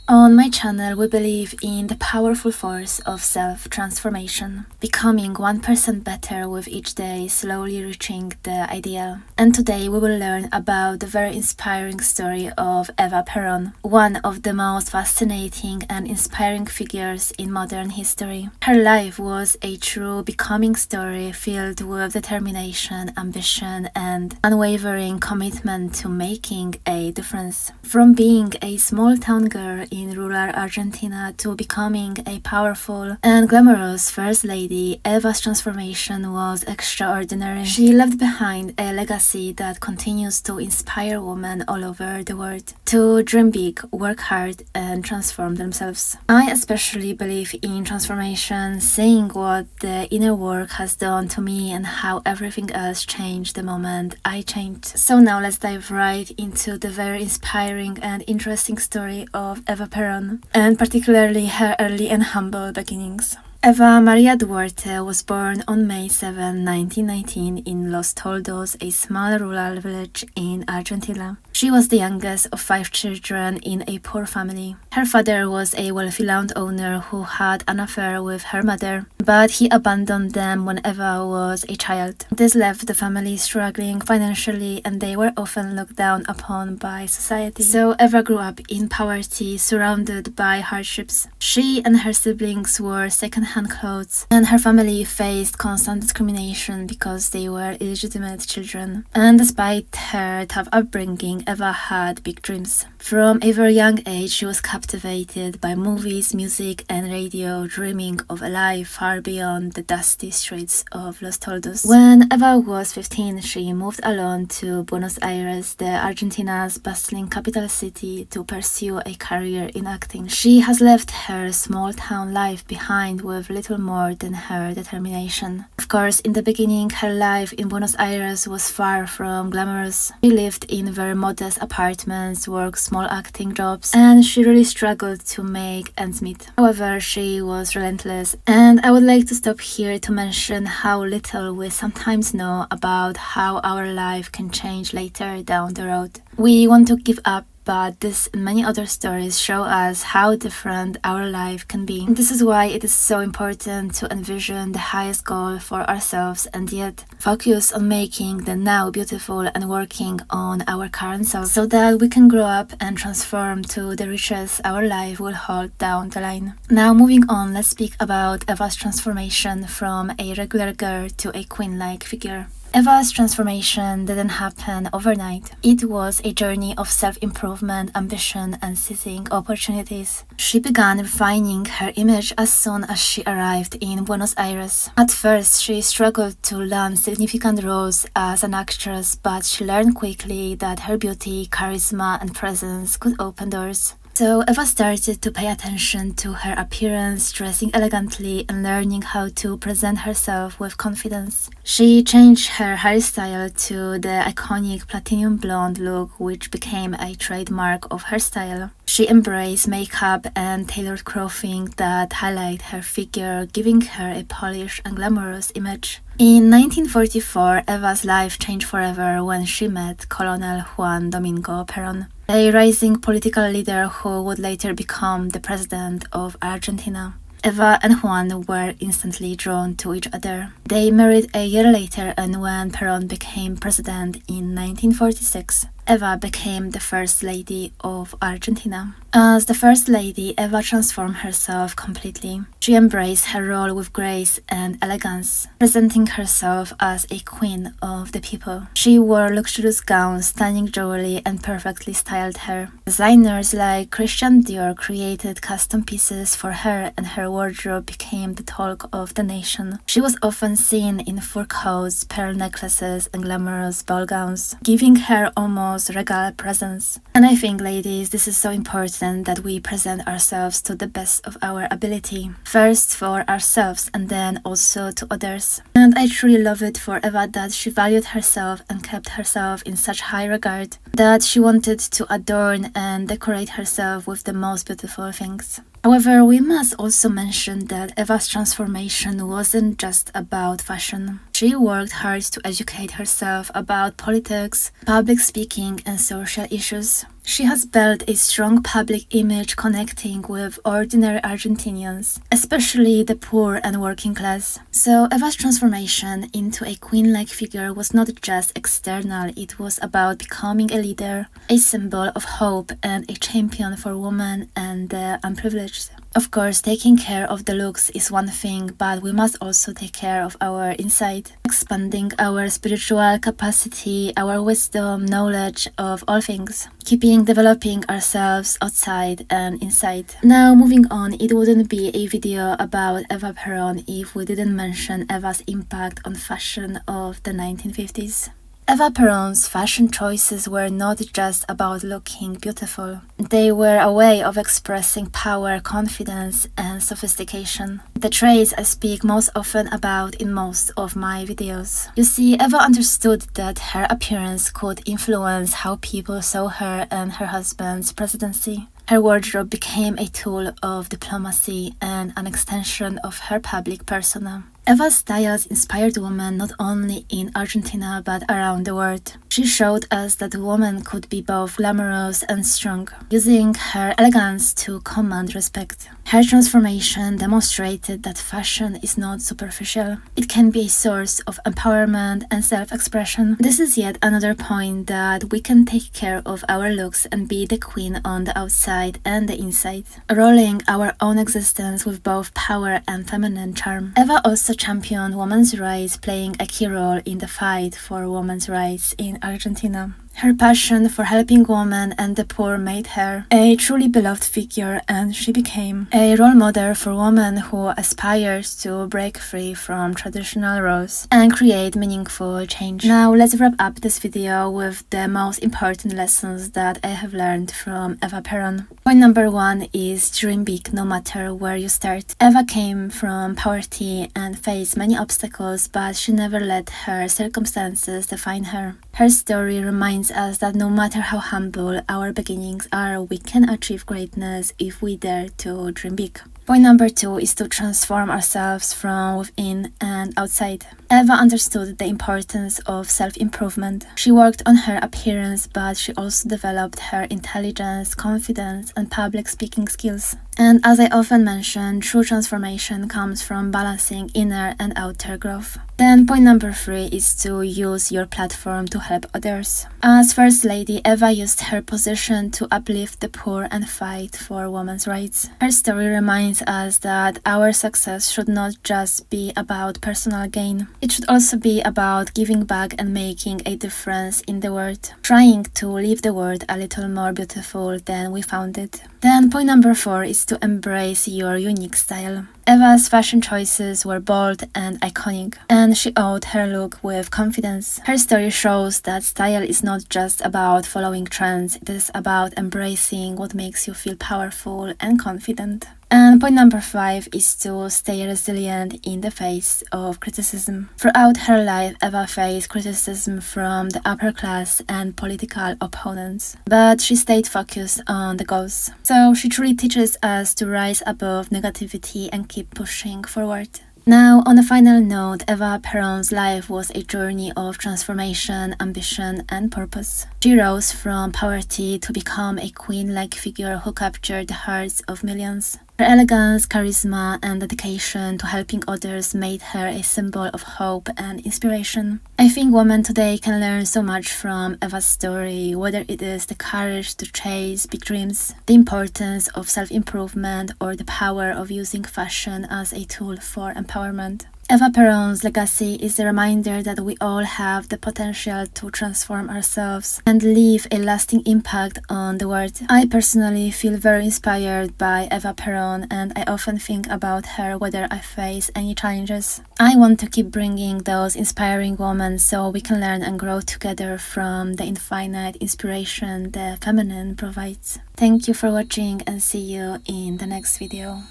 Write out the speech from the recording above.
On my channel, we believe in the powerful force of self-transformation, becoming 1% better with each day, slowly reaching the ideal. And today we will learn about the very inspiring story of Eva Perón, one of the most fascinating and inspiring figures in modern history. Her life was a true becoming story filled with determination, ambition, and unwavering commitment to making a difference. From being a small-town girl in rural Argentina to becoming a powerful and glamorous first lady, Eva's transformation was extraordinary. She left behind a legacy that continues to inspire women all over the world to dream big, work hard, and transform themselves. I especially believe in transformation, seeing what the inner work has done to me and how everything else changed the moment I changed. So now let's dive right into the very inspiring and interesting story of Eva Perón, and particularly her early and humble beginnings. Eva Maria Duarte was born on May 7, 1919 in Los Toldos, a small rural village in Argentina. She was the youngest of 5 children in a poor family. Her father was a wealthy landowner who had an affair with her mother, but he abandoned them when Eva was a child. This left the family struggling financially, and they were often looked down upon by society. So Eva grew up in poverty, surrounded by hardships. She and her siblings wore second-hand clothes, and her family faced constant discrimination because they were illegitimate children. And despite her tough upbringing, Eva had big dreams. From a very young age, she was captivated by movies, music, and radio, dreaming of a life far beyond the dusty streets of Los Toldos. When Eva was 15, she moved alone to Buenos Aires, the Argentina's bustling capital city, to pursue a career in acting. She has left her small-town life behind with little more than her determination. Of course, in the beginning, her life in Buenos Aires was far from glamorous. She lived in very modest apartments, worked small acting jobs, and she really struggled to make ends meet. However, she was relentless, and I would like to stop here to mention how little we sometimes know about how our life can change later down the road. We want to give up, but this and many other stories show us how different our life can be. And this is why it is so important to envision the highest goal for ourselves and yet focus on making the now beautiful and working on our current self so that we can grow up and transform to the riches our life will hold down the line. Now moving on, let's speak about Eva's transformation from a regular girl to a queen-like figure. Eva's transformation didn't happen overnight. It was a journey of self-improvement, ambition, and seizing opportunities. She began refining her image as soon as she arrived in Buenos Aires. At first, she struggled to land significant roles as an actress, but she learned quickly that her beauty, charisma, and presence could open doors. So Eva started to pay attention to her appearance, dressing elegantly and learning how to present herself with confidence. She changed her hairstyle to the iconic platinum blonde look, which became a trademark of her style. She embraced makeup and tailored clothing that highlight her figure, giving her a polished and glamorous image. In 1944, Eva's life changed forever when she met Colonel Juan Domingo Perón, a rising political leader who would later become the president of Argentina. Eva and Juan were instantly drawn to each other. They married a year later, and when Perón became president in 1946, Eva became the First Lady of Argentina. As the First Lady, Eva transformed herself completely. She embraced her role with grace and elegance, presenting herself as a queen of the people. She wore luxurious gowns, stunning jewelry, and perfectly styled hair. Designers like Christian Dior created custom pieces for her, and her wardrobe became the talk of the nation. She was often seen in fur coats, pearl necklaces, and glamorous ball gowns, giving her almost regal presence. And I think, ladies, this is so important that we present ourselves to the best of our ability. First for ourselves and then also to others. And I truly love it for Eva that she valued herself and kept herself in such high regard that she wanted to adorn and decorate herself with the most beautiful things. However, we must also mention that Eva's transformation wasn't just about fashion. She worked hard to educate herself about politics, public speaking, and social issues. She has built a strong public image connecting with ordinary Argentinians, especially the poor and working class. So Eva's transformation into a queen-like figure was not just external, it was about becoming a leader, a symbol of hope, and a champion for women and the unprivileged. Of course, taking care of the looks is one thing, but we must also take care of our inside, expanding our spiritual capacity, our wisdom, knowledge of all things, keeping developing ourselves outside and inside. Now, moving on, it wouldn't be a video about Eva Perón if we didn't mention Eva's impact on fashion of the 1950s. Eva Perón's fashion choices were not just about looking beautiful. They were a way of expressing power, confidence, and sophistication. The traits I speak most often about in most of my videos. You see, Eva understood that her appearance could influence how people saw her and her husband's presidency. Her wardrobe became a tool of diplomacy and an extension of her public persona. Eva's styles inspired women not only in Argentina but around the world. She showed us that a woman could be both glamorous and strong, using her elegance to command respect. Her transformation demonstrated that fashion is not superficial. It can be a source of empowerment and self-expression. This is yet another point that we can take care of our looks and be the queen on the outside and the inside, rolling our own existence with both power and feminine charm. Eva also championed women's rights, playing a key role in the fight for women's rights in Argentina. Her passion for helping women and the poor made her a truly beloved figure, and she became a role model for women who aspires to break free from traditional roles and create meaningful change. Now let's wrap up this video with the most important lessons that I have learned from Eva Perón. Point number 1 is dream big no matter where you start. Eva came from poverty and faced many obstacles, but she never let her circumstances define her. Her story reminds us that no matter how humble our beginnings are, we can achieve greatness if we dare to dream big. Point number 2 is to transform ourselves from within and outside. Eva understood the importance of self-improvement. She worked on her appearance, but she also developed her intelligence, confidence, and public speaking skills. And as I often mention, true transformation comes from balancing inner and outer growth. Then point number 3 is to use your platform to help others. As First Lady, Eva used her position to uplift the poor and fight for women's rights. Her story reminds us that our success should not just be about personal gain. It should also be about giving back and making a difference in the world, trying to leave the world a little more beautiful than we found it. Then point number 4 is to embrace your unique style. Eva's fashion choices were bold and iconic, and she owned her look with confidence. Her story shows that style is not just about following trends, it is about embracing what makes you feel powerful and confident. And point number 5 is to stay resilient in the face of criticism. Throughout her life, Eva faced criticism from the upper class and political opponents, but she stayed focused on the goals. So she truly teaches us to rise above negativity and keep pushing forward. Now, on a final note, Eva Perón's life was a journey of transformation, ambition, and purpose. She rose from poverty to become a queen-like figure who captured the hearts of millions. Her elegance, charisma, and dedication to helping others made her a symbol of hope and inspiration. I think women today can learn so much from Eva's story, whether it is the courage to chase big dreams, the importance of self-improvement, or the power of using fashion as a tool for empowerment. Eva Perón's legacy is a reminder that we all have the potential to transform ourselves and leave a lasting impact on the world. I personally feel very inspired by Eva Perón, and I often think about her whether I face any challenges. I want to keep bringing those inspiring women so we can learn and grow together from the infinite inspiration the feminine provides. Thank you for watching and see you in the next video.